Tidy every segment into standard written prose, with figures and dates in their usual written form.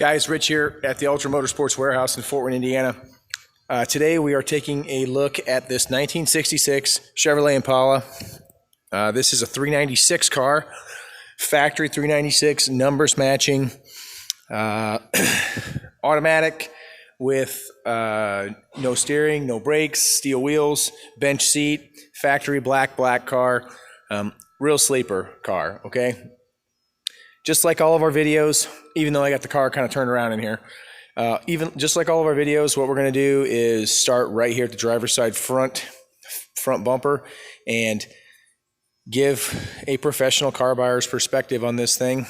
Guys, Rich here at the Ultra Motorsports warehouse in Fort Wayne, Indiana. Today we are taking a look at this 1966 Chevrolet Impala. This is a 396 car, factory 396, numbers matching, automatic with no steering, no brakes, steel wheels, bench seat, factory black car, real sleeper car, okay? Just like all of our videos, even though I got the car kind of turned around in here, even just like all of our videos, what we're going to do is start right here at the driver's side front bumper and give a professional car buyer's perspective on this thing,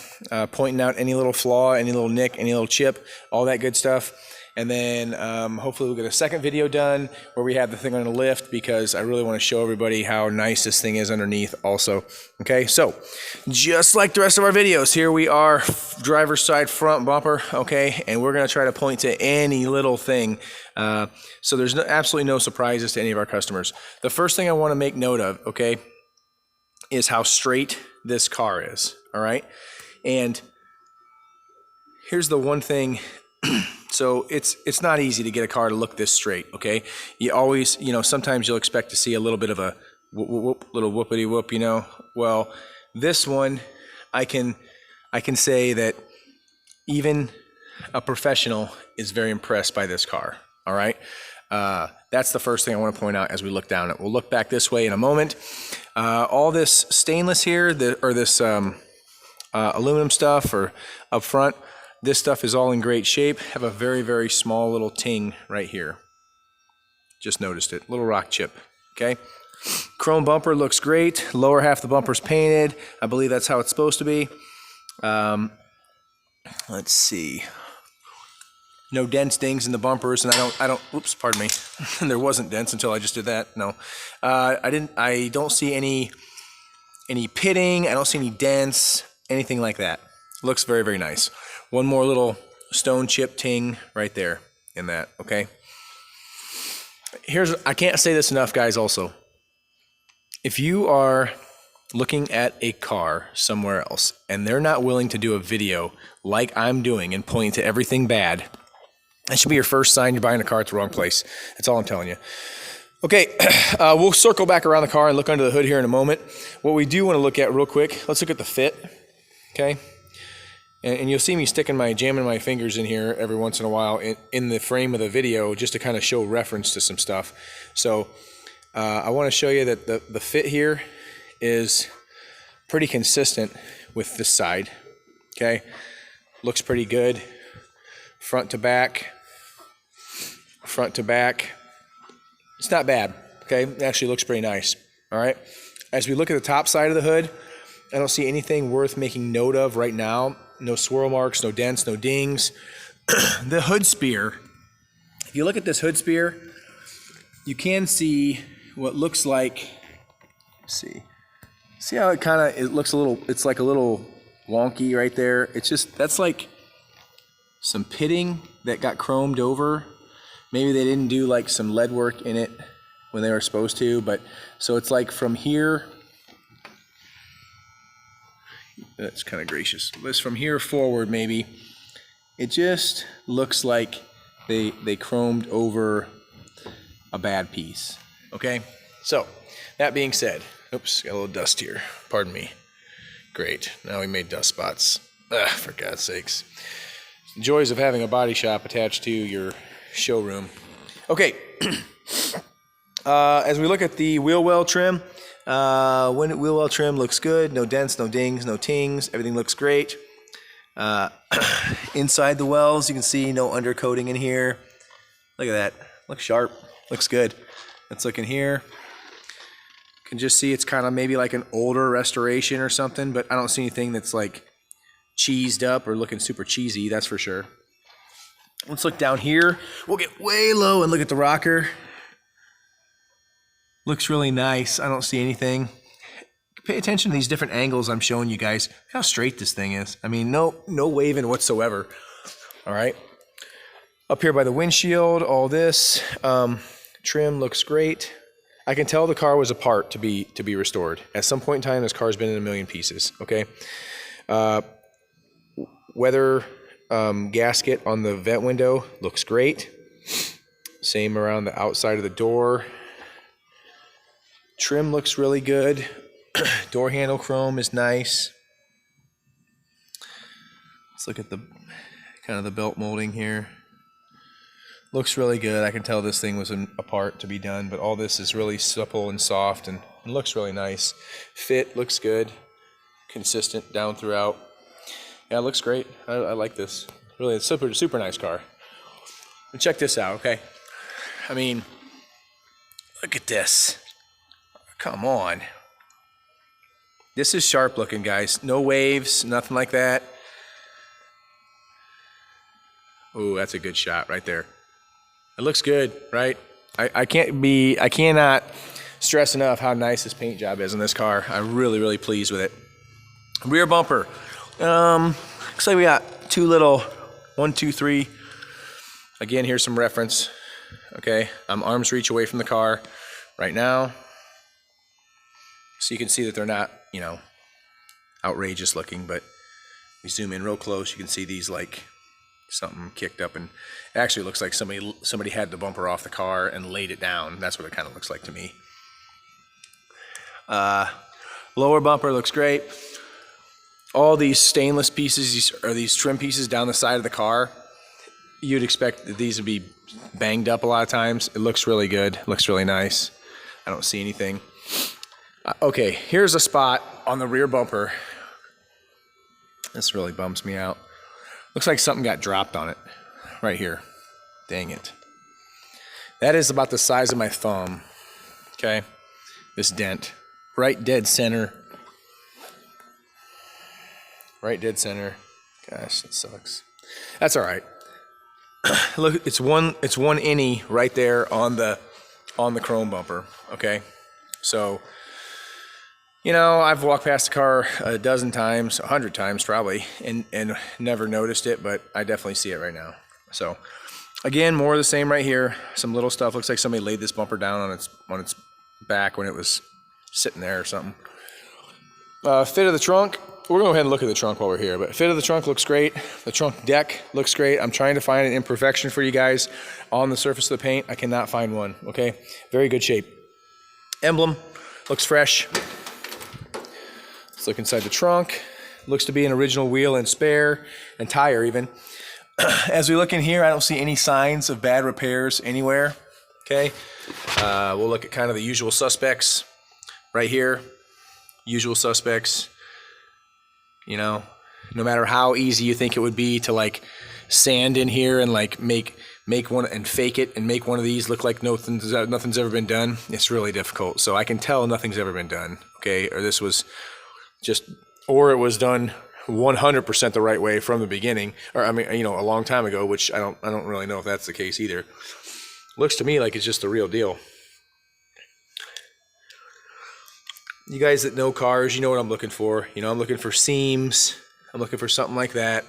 pointing out any little flaw, any little nick, any little chip, all that good stuff. And then hopefully we'll get a second video done where we have the thing on a lift, because I really want to show everybody how nice this thing is underneath also. Okay, so just like the rest of our videos, here we are, driver's side front bumper, okay, and we're going to try to point to any little thing. So there's absolutely no surprises to any of our customers. The first thing I want to make note of, okay, is how straight this car is, all right? And here's the one thing. So it's not easy to get a car to look this straight, okay? You always, sometimes you'll expect to see a little bit of a little whoopity whoop, Well, this one, I can say that even a professional is very impressed by this car, all right? That's the first thing I want to point out as we look down it. We'll look back this way in a moment. All this stainless here, this aluminum stuff or up front, this stuff is all in great shape. Have a very, very small little ting right here. Just noticed it, little rock chip, okay? Chrome bumper looks great. Lower half of the bumper's painted. I believe that's how it's supposed to be. Let's see. No dents, dings in the bumpers, and I don't, oops, pardon me. There wasn't dents until I just did that, no. I don't see any pitting. I don't see any dents, anything like that. Looks very, very nice. One more little stone chip ting right there in that, okay? I can't say this enough, guys, also. If you are looking at a car somewhere else and they're not willing to do a video like I'm doing and point to everything bad, that should be your first sign you're buying a car at the wrong place. That's all I'm telling you. Okay, we'll circle back around the car and look under the hood here in a moment. What we do want to look at real quick, let's look at the fit, okay? And you'll see me jamming my fingers in here every once in a while in the frame of the video just to kind of show reference to some stuff. So I want to show you that the fit here is pretty consistent with this side, okay? Looks pretty good. Front to back. It's not bad, okay? It actually looks pretty nice, all right? As we look at the top side of the hood, I don't see anything worth making note of right now. No swirl marks, no dents, no dings. The hood spear, if you look at this hood spear, you can see what looks like, see how it looks a little, it's like a little wonky right there. It's just, that's like some pitting that got chromed over. Maybe they didn't do like some lead work in it when they were supposed to, but so it's like from here, that's kind of gracious. Just from here forward, maybe, it just looks like they chromed over a bad piece, okay? So, that being said, oops, got a little dust here, pardon me. Great, now we made dust spots. For God's sakes. Joys of having a body shop attached to your showroom. Okay, as we look at the wheel well trim, wheel well trim looks good. No dents, no dings, no tings. Everything looks great. Inside the wells, you can see no undercoating in here. Look at that. Looks sharp. Looks good. Let's look in here. You can just see it's kind of maybe like an older restoration or something, but I don't see anything that's like cheesed up or looking super cheesy, that's for sure. Let's look down here. We'll get way low and look at the rocker. Looks really nice. I don't see anything. Pay attention to these different angles I'm showing you guys. Look how straight this thing is. I mean, no waving whatsoever. All right. Up here by the windshield, all this trim looks great. I can tell the car was a part to be restored. At some point in time, this car's been in a million pieces. Okay. Weather gasket on the vent window looks great. Same around the outside of the door. Trim looks really good. Door handle chrome is nice. Let's look at the kind of the belt molding here. Looks really good. I can tell this thing was a part to be done, but all this is really supple and soft and looks really nice. Fit looks good. Consistent down throughout. Yeah, it looks great. I like this. Really, it's super, super nice car. And check this out, okay? I mean, look at this. Come on. This is sharp looking, guys. No waves, nothing like that. Oh, that's a good shot right there. It looks good, right? I cannot stress enough how nice this paint job is on this car. I'm really, really pleased with it. Rear bumper. Looks like we got two little, 1, 2, 3. Again, here's some reference. Okay, I'm arm's reach away from the car right now. So you can see that they're not, you know, outrageous looking, but we zoom in real close, you can see these like something kicked up, and it actually looks like somebody had the bumper off the car and laid it down. That's what it kind of looks like to me. Lower bumper looks great. All these stainless pieces, these trim pieces down the side of the car, you'd expect that these would be banged up a lot of times. It looks really good, looks really nice. I don't see anything. Okay, here's a spot on the rear bumper. This really bums me out. Looks like something got dropped on it, right here. Dang it. That is about the size of my thumb, okay? This dent, right dead center. Right dead center. Gosh, that sucks. That's all right. Look, it's one innie right there on the chrome bumper. Okay, so you know I've walked past the car a dozen times, 100 times probably, and never noticed it, but I definitely see it right now. So again, more of the same right here. Some little stuff. Looks like somebody laid this bumper down on its back when it was sitting there or something. Fit of the trunk. We're going to go ahead and look at the trunk while we're here, but fit of the trunk looks great. The trunk deck looks great. I'm trying to find an imperfection for you guys on the surface of the paint. I cannot find one, okay? Very good shape. Emblem looks fresh. Let's look inside the trunk. Looks to be an original wheel and spare and tire even. As we look in here, I don't see any signs of bad repairs anywhere, okay? We'll look at kind of the usual suspects right here. Usual suspects. You know, no matter how easy you think it would be to like sand in here and like make one and fake it and make one of these look like nothing's ever been done, it's really difficult. So I can tell nothing's ever been done, okay? Or this was just, or it was done 100% the right way from the beginning, or I mean, you know, a long time ago, which I don't really know if that's the case either. Looks to me like it's just the real deal. You guys that know cars, you know what I'm looking for. You know, I'm looking for seams. I'm looking for something like that.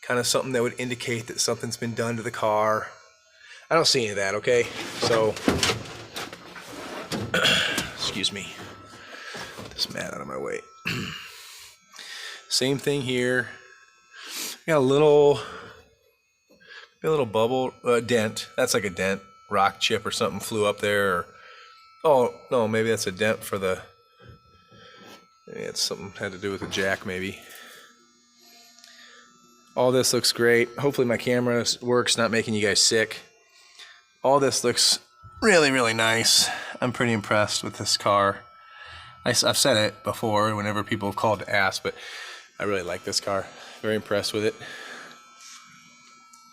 Kind of something that would indicate that something's been done to the car. I don't see any of that, okay? So, excuse me. Get this mat out of my way. Same thing here. Got a little bubble, dent. That's like a dent. Rock chip or something flew up there. Or, oh, no, maybe that's a dent for the... Maybe it's something had to do with the jack, maybe. All this looks great. Hopefully my camera works, not making you guys sick. All this looks really, really nice. I'm pretty impressed with this car. I've said it before whenever people have called to ask, but I really like this car. Very impressed with it.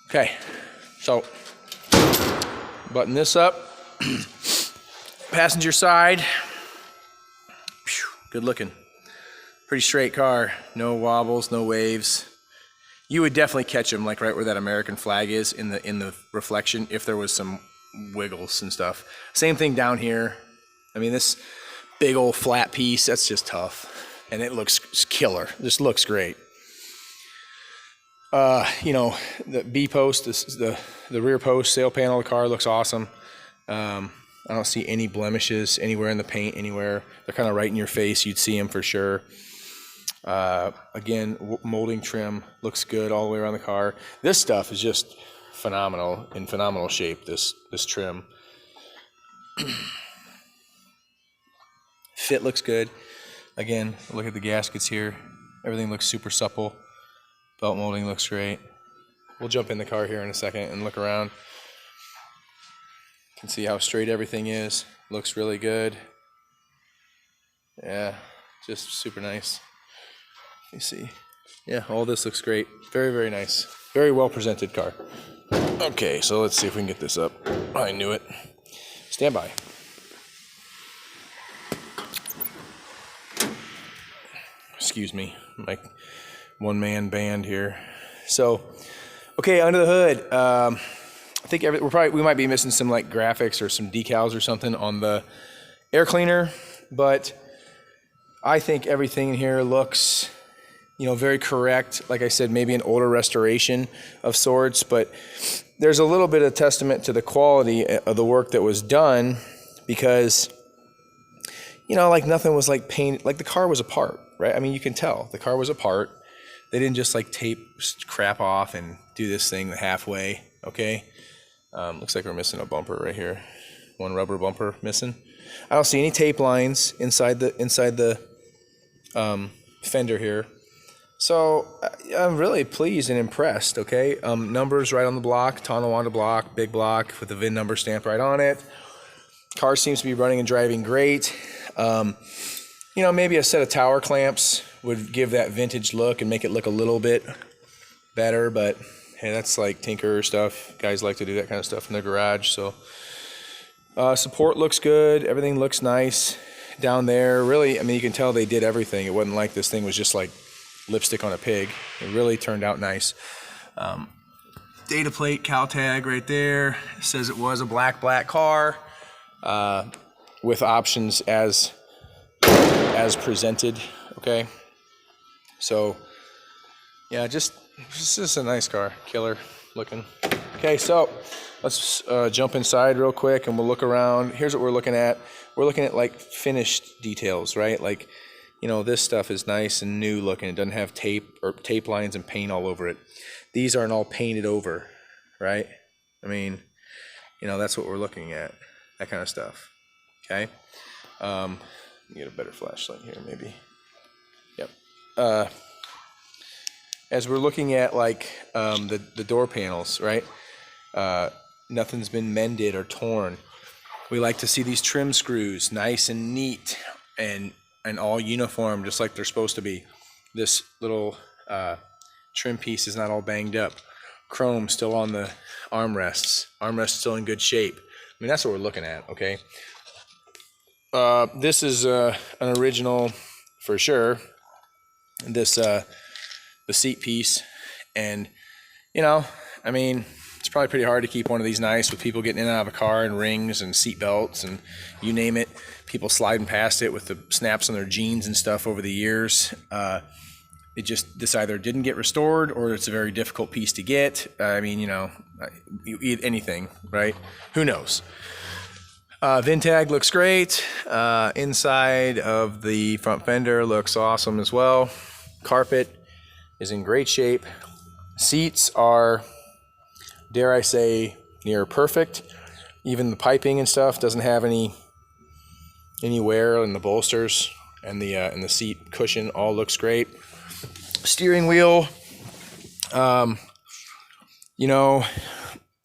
Okay, so button this up. Passenger side. Good looking. Pretty straight car. No wobbles, no waves. You would definitely catch them like right where that American flag is in the reflection if there was some wiggles and stuff. Same thing down here. I mean, this big old flat piece, that's just tough. And it looks killer. This looks great. You know, the B post, the rear post, sail panel of the car looks awesome. I don't see any blemishes anywhere in the paint, anywhere. They're kind of right in your face. You'd see them for sure. Again, molding trim looks good all the way around the car. This stuff is just phenomenal, in phenomenal shape, this trim. Fit looks good. Again, look at the gaskets here. Everything looks super supple. Belt molding looks great. We'll jump in the car here in a second and look around. You can see how straight everything is. Looks really good. Yeah, just super nice. Let me see. Yeah, all this looks great. Very, very nice. Very well presented car. Okay, so let's see if we can get this up. I knew it. Stand by. Excuse me, my one-man band here. So, okay, under the hood. I think we might be missing some like graphics or some decals or something on the air cleaner, but I think everything in here looks, very correct. Like I said, maybe an older restoration of sorts, but there's a little bit of testament to the quality of the work that was done, because, like nothing was like painted, like the car was apart, right? I mean, you can tell the car was apart. They didn't just like tape crap off and do this thing halfway, okay? Looks like we're missing a bumper right here. One rubber bumper missing. I don't see any tape lines inside the fender here. So I'm really pleased and impressed, okay? Numbers right on the block, Tonawanda block, big block with the VIN number stamped right on it. Car seems to be running and driving great. Maybe a set of tower clamps would give that vintage look and make it look a little bit better, but hey, that's like tinker stuff. Guys like to do that kind of stuff in their garage. So support looks good. Everything looks nice down there. Really, I mean, you can tell they did everything. It wasn't like this thing was just like lipstick on a pig. It really turned out nice. Data plate, cow tag right there. It says it was a black car with options as presented. Okay, so yeah, just a nice car, killer looking. Okay, so let's jump inside real quick and we'll look around. Here's what we're looking at. We're looking at like finished details, right? Like, this stuff is nice and new looking. It doesn't have tape lines and paint all over it. These aren't all painted over, right? I mean, that's what we're looking at, that kind of stuff. Okay. Get a better flashlight here, maybe. Yep. As we're looking at like the door panels, right? Nothing's been mended or torn. We like to see these trim screws nice and neat and all uniform, just like they're supposed to be. This little trim piece is not all banged up. Chrome still on the armrests. Armrests still in good shape. I mean, that's what we're looking at, okay? This is an original for sure. This the seat piece, and I mean, it's probably pretty hard to keep one of these nice with people getting in and out of a car and rings and seat belts and you name it. People sliding past it with the snaps on their jeans and stuff over the years. This either didn't get restored or it's a very difficult piece to get. I mean, anything, right? Who knows? VIN tag looks great. Inside of the front fender looks awesome as well. Carpet is in great shape. Seats are, dare I say, near perfect. Even the piping and stuff doesn't have any wear in the bolsters, and the seat cushion all looks great. Steering wheel,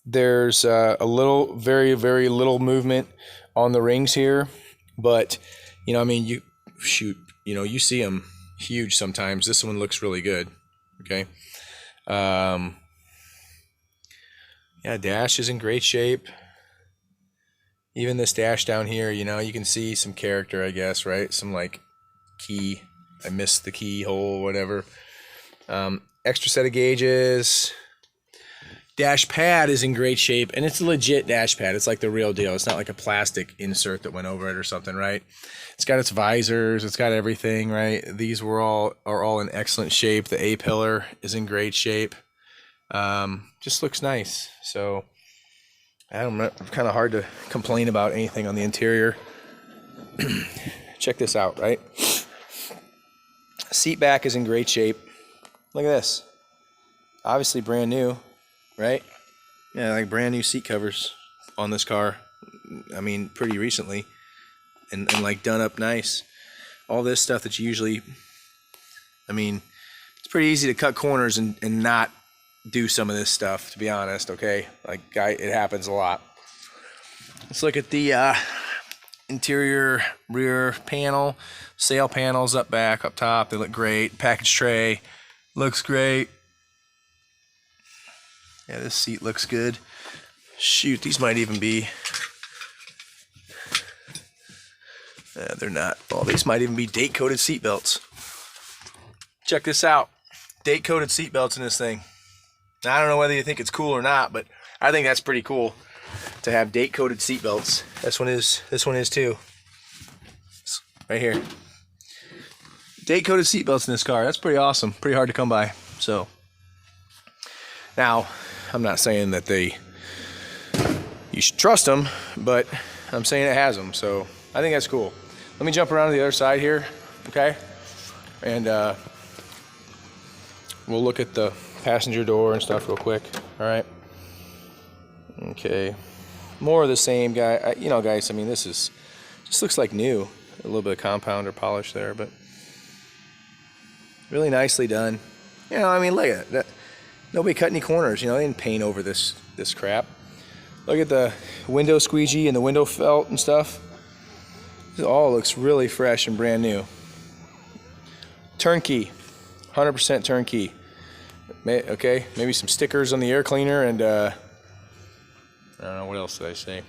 there's a little, very, very little movement on the rings here, but you see them huge sometimes. This one looks really good. Okay. Yeah, dash is in great shape. Even this dash down here, you can see some character, I guess, right? Some like key. I missed the keyhole, whatever. Extra set of gauges. Dash pad is in great shape, and it's a legit dash pad. It's like the real deal. It's not like a plastic insert that went over it or something, right? It's got its visors. It's got everything, right? These are all in excellent shape. The A-pillar is in great shape. Just looks nice. So it's kind of hard to complain about anything on the interior. Check this out, right? Seat back is in great shape. Look at this. Obviously brand new, right? Yeah, like brand new seat covers on this car. I mean, pretty recently. And like done up nice. All this stuff that you usually, I mean, it's pretty easy to cut corners and not do some of this stuff, to be honest, okay? Like, it happens a lot. Let's look at the interior rear panel. Sail panels up back, up top, they look great. Package tray looks great. Yeah, this seat looks good. Shoot, these might even be, they're not. Oh, these might even be date-coated seat belts. Check this out. Date-coated seat belts in this thing. Now, I don't know whether you think it's cool or not, but I think that's pretty cool to have date-coated seat belts. This one is too. Right here. Date-coated seat belts in this car. That's pretty awesome. Pretty hard to come by. So now, I'm not saying that you should trust them, but I'm saying it has them. So I think that's cool. Let me jump around to the other side here, okay? And we'll look at the passenger door and stuff real quick. All right. Okay. More of the same, guy. You know, guys. I mean, this looks like new. A little bit of compound or polish there, but really nicely done. You know, I mean, look at that. Nobody cut any corners. You know, they didn't paint over this crap. Look at the window squeegee and the window felt and stuff. It all looks really fresh and brand new. Turnkey, 100% turnkey. Okay, maybe some stickers on the air cleaner and I don't know, what else did I say?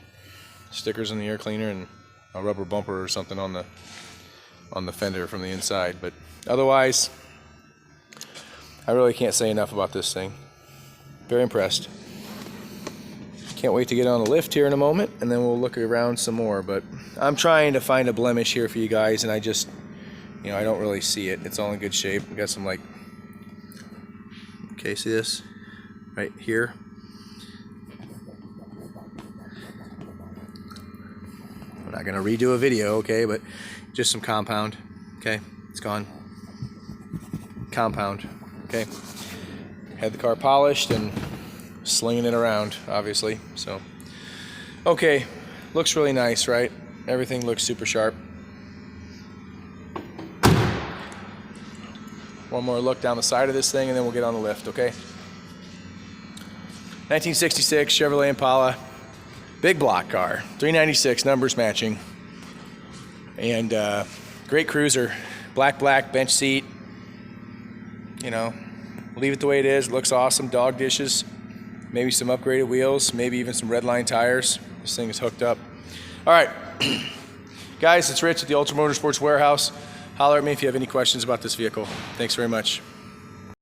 Stickers on the air cleaner and a rubber bumper or something on the fender from the inside. But otherwise, I really can't say enough about this thing. Very impressed. Can't wait to get on the lift here in a moment, and then we'll look around some more. But I'm trying to find a blemish here for you guys, and I just, you know, I don't really see it. It's all in good shape. We got some, like, okay, see this right here? I'm not gonna redo a video, okay, but just some compound. Okay, it's gone. Compound. Okay, had the car polished and slinging it around, obviously. So, okay, looks really nice, right? Everything looks super sharp. One more look down the side of this thing, and then we'll get on the lift. Okay. 1966 Chevrolet Impala, big block car, 396, numbers matching, and great cruiser, black bench seat. You know, leave it the way it is. It looks awesome. Dog dishes, maybe some upgraded wheels, maybe even some redline tires. This thing is hooked up. All right, guys, it's Rich at the Ultra Motorsports Warehouse. Holler at me if you have any questions about this vehicle. Thanks very much.